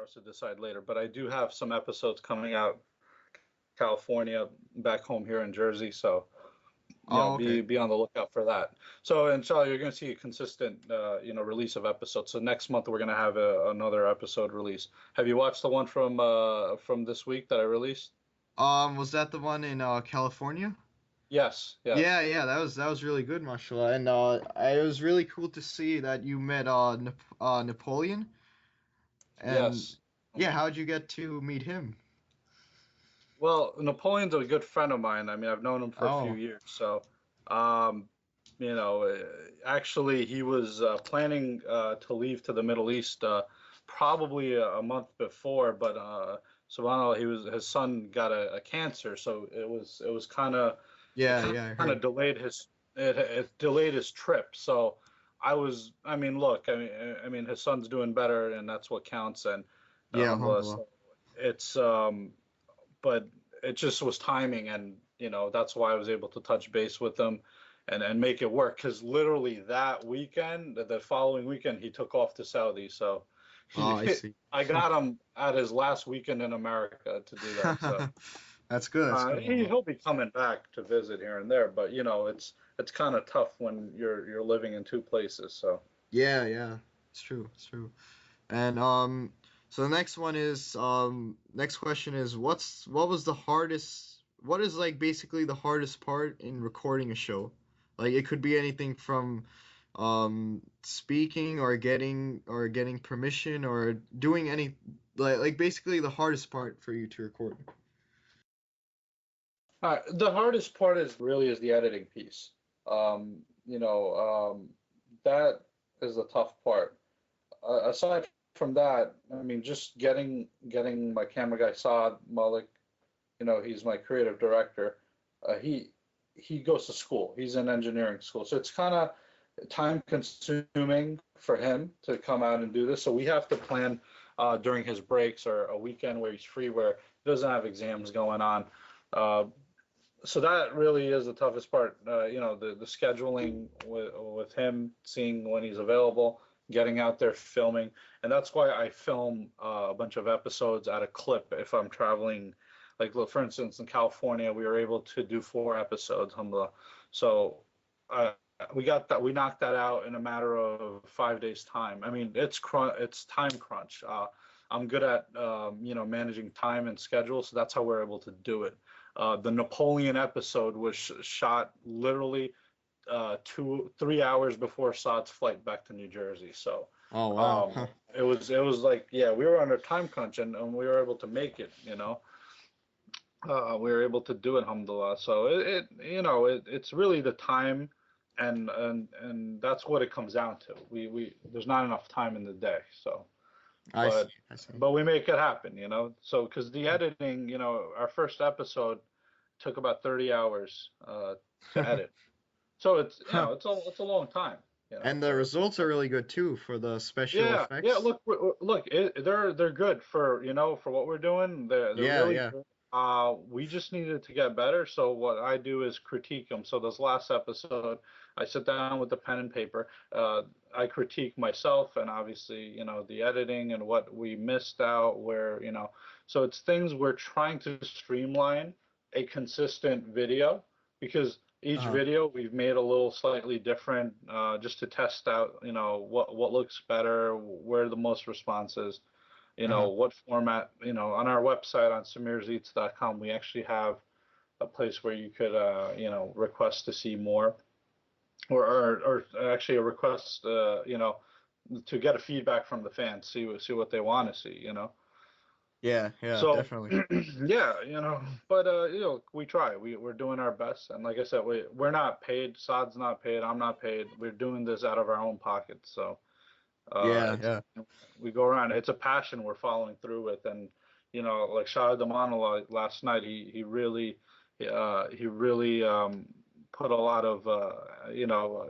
us to decide later. But I do have some episodes coming out California, back home here in Jersey. So, Oh, okay. be on the lookout for that. So, inshallah, you're going to see a consistent, release of episodes. So next month we're going to have another episode release. Have you watched the one from this week that I released? Was that the one in California? Yes, Yeah, yes, yeah, that was really good, mashallah. And it was really cool to see that you met Napoleon. And yes. yeah, how'd you get to meet him? Well, Napoleon's a good friend of mine. I mean, I've known him for a few Oh, years. So, um, actually, he was planning to leave to the Middle East probably a month before, but subhanAllah, his son got a cancer, so it was it yeah, kind yeah, I of heard. it delayed his trip. So I mean, look, I mean, his son's doing better, and that's what counts. And Yeah, alhamdulillah, alhamdulillah. so it's but it just was timing, and that's why I was able to touch base with him and make it work. Because literally that weekend, the following weekend, he took off to Saudi. So Oh, he, I see. I got him at his last weekend in America to do that. So That's good. That's good, wallah. he'll be coming back to visit here and there, but it's kind of tough when you're living in two places. So. Yeah, yeah. It's true. It's true. And so the next question is what is like basically the hardest part in recording a show? Like it could be anything from speaking or getting permission or doing any like basically the hardest part for you to record. The hardest part is the editing piece. That is the tough part. Aside from that, I mean, just getting my camera guy Saad Malik, he's my creative director. He goes to school. He's in engineering school, so it's kind of time consuming for him to come out and do this. So we have to plan during his breaks or a weekend where he's free, where he doesn't have exams going on. Uh, so that really is the toughest part. The scheduling with him, seeing when he's available, getting out there filming, and that's why I film a bunch of episodes at a clip if I'm traveling. Like, look, for instance, in California, we were able to do 4 episodes, alhamdulillah. So uh, we knocked that out in a matter of 5 days time. I mean, it's time crunch. I'm good at managing time and schedule, so that's how we're able to do it. The Napoleon episode was shot literally 3 hours before Saad's flight back to New Jersey. So Oh wow. um, it was like, yeah, we were under time crunch, and we were able to make it. We were able to do it, alhamdulillah. So it's really the time, and that's what it comes down to. We There's not enough time in the day. So I see. but I see. but we make it happen. So because the editing, our first episode took about 30 hours to edit. So it's a long time. And the results are really good too for the special Yeah, yeah. effects. Look. They're good for what we're doing. They're Yeah, really yeah. good. We just needed to get better. So what I do is critique them. So this last episode, I sit down with the pen and paper. I critique myself and obviously the editing and what we missed out. So it's things we're trying to streamline a consistent video because each Uh-huh. video we've made a little slightly different just to test out what looks better, where the most response is, Uh-huh. what format. On our website on samirzeets.com we actually have a place where you could request to see more, or actually a request to get a feedback from the fans, see what they want to see. Yeah, yeah, So definitely. yeah, but we try. We're doing our best, and like I said, we're not paid. Saad's not paid. I'm not paid. We're doing this out of our own pockets. So Yeah, it's yeah. we go around. It's a passion we're following through with, and like Shahid Amanullah last night, he really put a lot of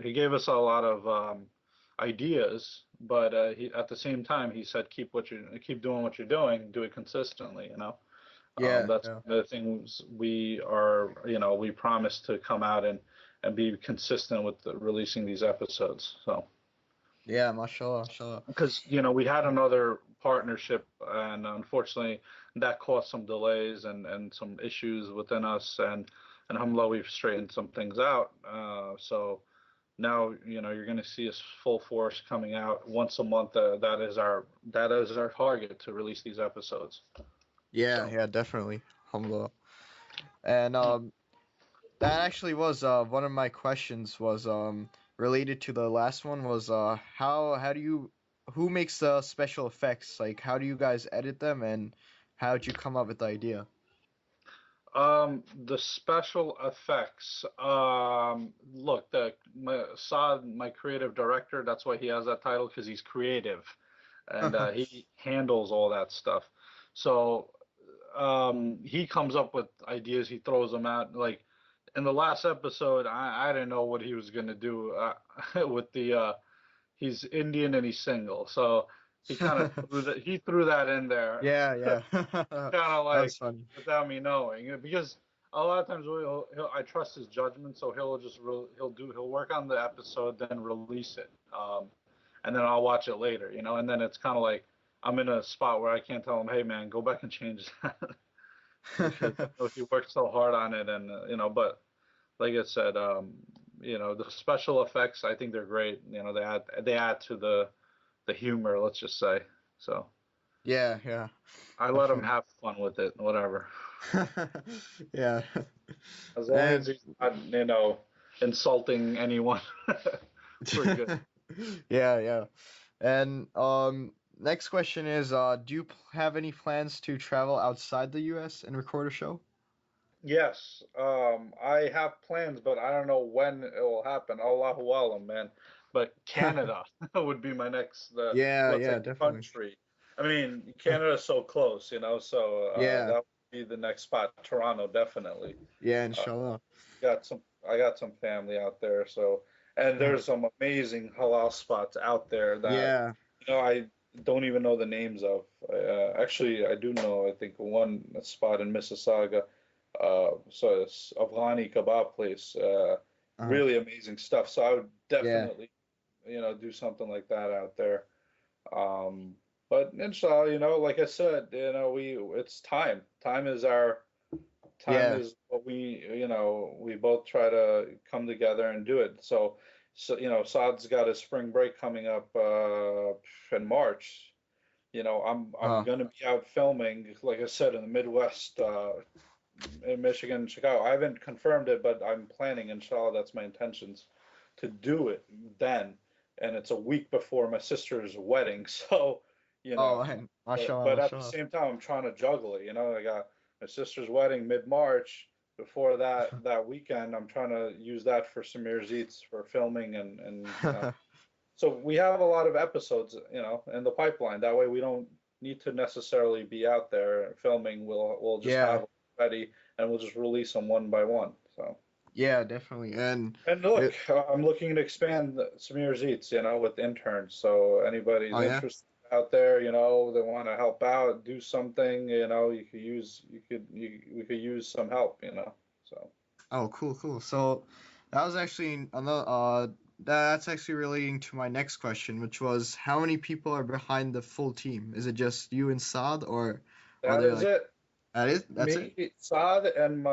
he gave us a lot of ideas, but he at the same time he said keep doing what you're doing, do it consistently. Yeah, That's yeah. one of the things we promise to come out and be consistent with releasing these episodes. So Yeah, mashallah, mashallah. Because we had another partnership, and unfortunately that caused some delays and some issues within us, and alhamdulillah we've straightened some things out. So now you're going to see us full force coming out once a month. That is our target, to release these episodes. Yeah, So yeah, definitely. Alhamdulillah. And that actually was one of my questions was related to the last one was how do you who makes the special effects? Like how do you guys edit them and how'd you come up with the idea? the special effects. Look, Saad, my creative director, that's why he has that title, because he's creative, and he handles all that stuff. So he comes up with ideas, he throws them out. Like in the last episode, I didn't know what he was gonna do with he's Indian and he's single, so he kind of threw that in there, Yeah, yeah. kind of That like was funny. without me knowing, because a lot of times I trust his judgment, so he'll work on the episode, then release it, and then I'll watch it later, and then it's kind of like I'm in a spot where I can't tell him, hey man, go back and change that, because he worked so hard on it, and but like I said, the special effects, I think they're great. They add to the humor, let's just say. So Yeah, yeah. I let him Definitely. have fun with it, whatever. Yeah. As long as And he's not, insulting anyone, we're good. yeah, yeah. And next question is do you have any plans to travel outside the US and record a show? Yes, I have plans, but I don't know when it will happen. Allahu alam, man. But Canada would be my next, Yeah, let's say, yeah, definitely. country. I mean, Canada's so close, so Yeah. that would be the next spot. Toronto, definitely. Yeah, Uh, inshallah. I got some family out there, and Uh, there's some amazing halal spots out there that yeah. I don't even know the names of. Actually, I do know. I think one spot in Mississauga, so it's Afghani kebab place. Uh, Really amazing stuff. So I would yeah. definitely, do something like that out there. Um, but inshallah, like I said, it's time. Time Yeah. is what we both try to come together and do it. So Saad's got his spring break coming up in March. I'm Uh, gonna be out filming, like I said, in the Midwest, in Michigan, Chicago. I haven't confirmed it, but I'm planning, inshallah, that's my intentions to do it then. And it's a week before my sister's wedding, so you oh, know, and but mashallah, but at the mashallah. same time, I'm trying to juggle it. I got my sister's wedding mid-March. Before that weekend, I'm trying to use that for Samir's Eats for filming and. So we have a lot of episodes, in the pipeline. That way we don't need to necessarily be out there filming. We'll just Yeah. have them ready and we'll just release them one by one. So. Yeah, definitely. And look, It, I'm looking to expand Samir's Eats, with interns. So oh anybody's yeah. interested out there, they want to help out, do something, we could use some help, So. Oh, cool, cool. So that was actually another that's actually relating to my next question, which was how many people are behind the full team? Is it just you and Saad or are That there is like it. that's it? Me, Saad, and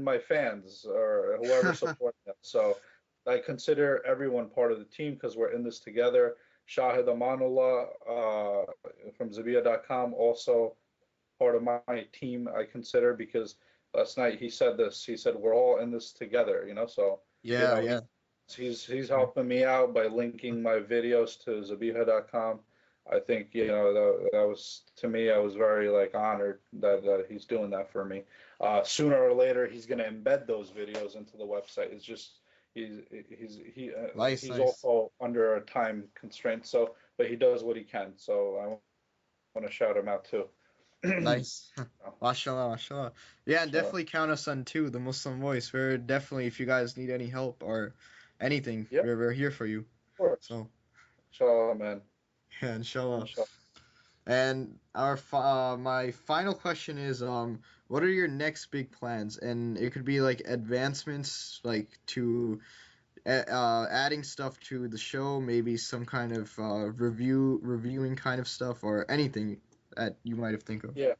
my fans or whoever supports them. So I consider everyone part of the team because we're in this together. Shahid Amanullah from Zabia.com, also part of my team, I consider, because last night he said this. He said we're all in this together. So Yeah, he yeah. he's helping me out by linking my videos to Zabiha.com. I think that was, to me, I was very like honored that he's doing that for me. Sooner or later he's going to embed those videos into the website. It's just Nice, he's nice. also under a time constraint, but he does what he can. So I want to shout him out too. Nice. Mashallah, mashallah. Yeah, and So definitely count us on too, the Muslim Voice. We're definitely if you guys need any help or anything, yeah, of we're here for you. course. So Inshallah, man. yeah, inshallah. Inshallah. And my final question is, what are your next big plans? And it could be like advancements, like to adding stuff to the show, maybe some kind of reviewing kind of stuff, or anything that you might have think of. Yeah.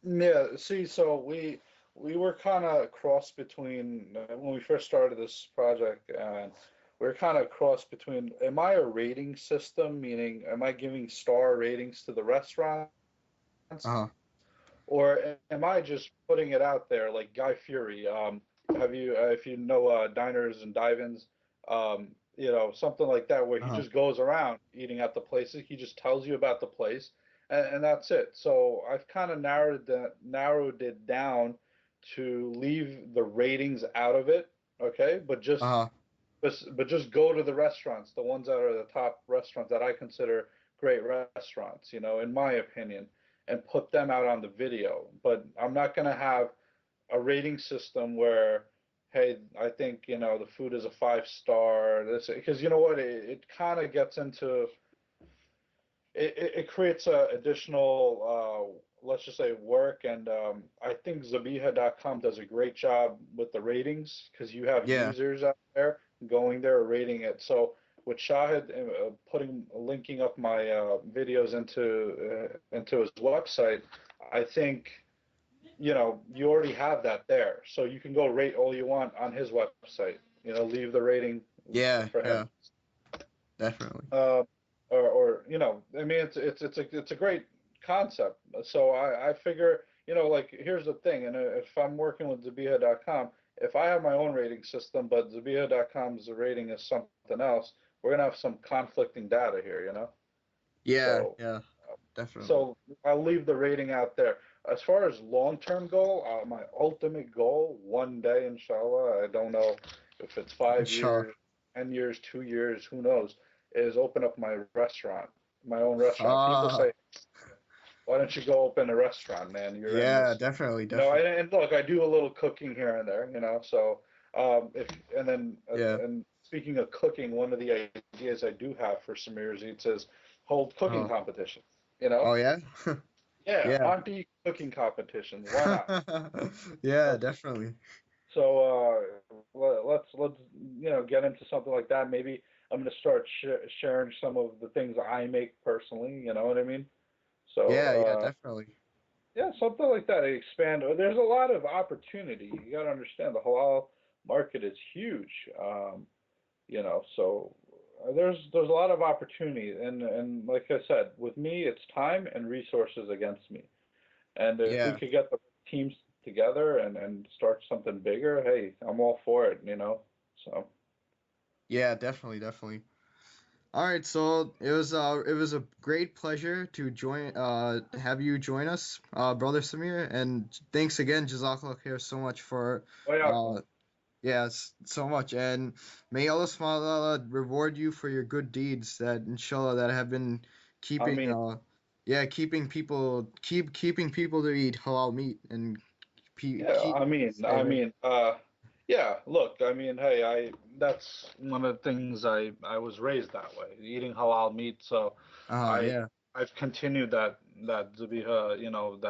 Yeah, see, so we were kind of cross between when we first started this project, and we are kind of cross between, am I a rating system, meaning am I giving star ratings to the restaurants, Uh-huh. or am I just putting it out there like Guy Fieri? Have you, if you know, diners and dive-ins, something like that, where he Uh-huh. just goes around eating at the places. He just tells you about the place, and that's it. So I've kind of narrowed it down to leave the ratings out of it, okay? Uh-huh. But just go to the restaurants, the ones that are the top restaurants that I consider great restaurants, in my opinion, and put them out on the video. But I'm not going to have a rating system where, hey, I think, the food is a 5 star. This, because you know what, it kind of gets into it creates a additional let's just say work, and I think Zabiha.com does a great job with the ratings because you have Yeah. users out there going there rating it. So with Shahid putting linking up my videos into his website, I think you already have that there, so you can go rate all you want on his website. Leave the rating Yeah. for him. Yeah. Definitely. Uh, or I mean, it's a great concept. So I figure, like, here's the thing, and if I'm working with Zabiha.com, if I have my own rating system, but Zabiha.com's rating is something else, we're gonna have some conflicting data here. Yeah. So Yeah. Definitely. so I'll leave the rating out there. As far as long-term goal, my ultimate goal, one day, inshallah, I don't know if it's 5 years, Inshallah. 10 years, 2 years, who knows, is open up my restaurant, my own restaurant. People Ah. say, why don't you go open a restaurant, man? You're in Yeah. this, Definitely. Definitely. and look, I do a little cooking here and there, so if and then Yeah. and speaking of cooking, one of the ideas I do have for Samir's Eats is hold cooking Oh. competitions. You know, Oh yeah. yeah, Yeah. auntie cooking competitions. Why not? Yeah. So, Definitely. let's get into something like that. Maybe I'm gonna start sharing some of the things I make personally. You know what I mean? Yeah. Yeah. So Definitely. yeah, something like that. Expand. There's a lot of opportunity. You got to understand the halal market is huge. So there's a lot of opportunity, and like I said, with me, it's time and resources against me. And if we Yeah. could get the teams together and start something bigger, hey, I'm all for it. So Yeah. Definitely. Definitely. All right, so it was a great pleasure to have you join us, brother Samir, and thanks again, Jazakallah khair, so much for Wayakum. uh yes, so much, and may Allah subhanahu wa ta'ala reward you for your good deeds that inshallah that have been I keeping mean, keeping people to eat halal meat and yeah, keep yeah. Look, I mean, hey, I that's one of the things I was raised that way, eating halal meat. So I yeah, I've continued that zabiha,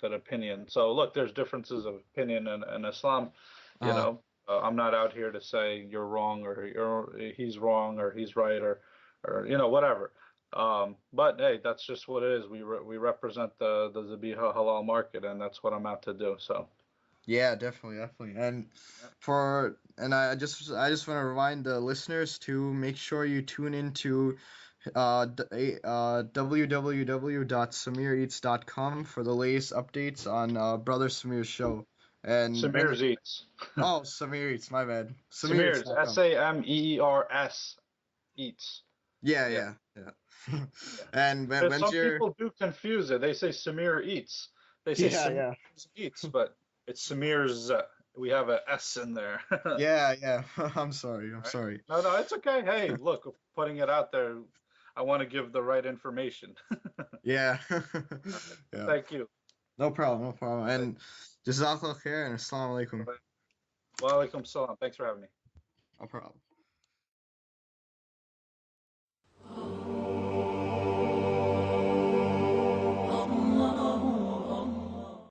that opinion. So look, there's differences of opinion in Islam. You uh know, I'm not out here to say you're wrong or he's wrong or he's right or whatever. But hey, that's just what it is. We represent the zabiha halal market, and that's what I'm out to do. So. Yeah, definitely, definitely. And I just want to remind the listeners to make sure you tune into www.samireats.com for the latest updates on Brother Samir's show. And Samir's Eats. oh, Samir Eats, my bad. Samir's, Samireats.com. Sameers Eats. Yeah, Yeah, yeah, yeah. yeah. And Because when's some your people do confuse it. They say Samir Eats. They say Yeah, Samir's yeah. Eats, but it's Samir's. We have a S in there. All Yeah, yeah. I'm sorry. I'm right. sorry. No, no, it's okay. Hey, look, putting it out there, I want to give the right information. Yeah. All right. Yeah. Thank you. No problem, no problem. Thank And Jazakallah khair and Assalamu alaikum. you. Wa alaikum salam. Thanks for having me. No problem.